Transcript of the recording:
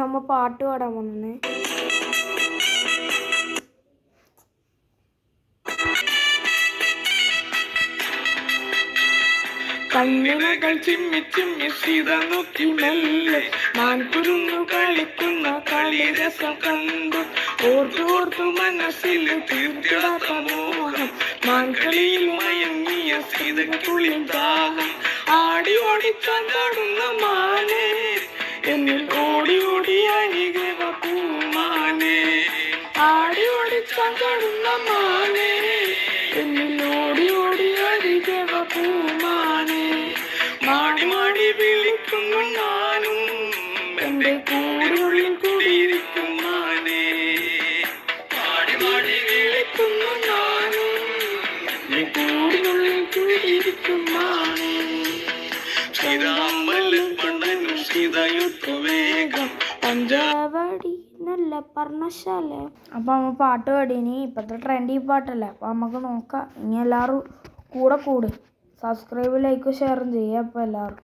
അമ്മ പാട്ട് പാടാൻ വന്നേ. കണ്ണിനകൾ ചിമ്മി ചിമ്മി സീത നോക്കി മെല്ലെ മാൻകുരുന്നു കളിക്കുന്ന കളിരസം കണ്ടു. ഓർത്തു മനസ്സിൽ തീർത്തിടാത്ത മോഹം മാൻകളിയിൽ മയങ്ങിയ സീതയ്ക്കുള്ളിൽ ദാഹം. ആടി ഓടിച്ചാടുന്ന മാനേ എന്നിൽ ഓടി ഓടി അരികെ പൂമാനേ. ആടി ഓടിച്ചാടുന്ന മാനേ എന്നിൽ ഓടി ഓടി അരികെ പൂമാനേ. മാടി മാടി വിളിക്കുന്നു ഞാനും എന്റെ കൂടുള്ളിൽ കൂടിയിരിക്കും മാനേ. മാടി മാടി വിളിക്കുന്നു ഞാനും എന്റെ കൂടുള്ളിൽ കൂടിയിരിക്കും മാനേ. പഞ്ചാബടി നല്ല പർണശാല. അപ്പൊ അമ്മ പാട്ട് പാടിനി. ഇപ്പത്തെ ട്രെൻഡി പാട്ടല്ലേ, അപ്പൊ നമുക്ക് നോക്കാം. ഇനി എല്ലാവരും കൂടെ കൂട്. സബ്സ്ക്രൈബ് ലൈക്ക് ഷെയറും ചെയ്യാം. അപ്പോൾ എല്ലാവർക്കും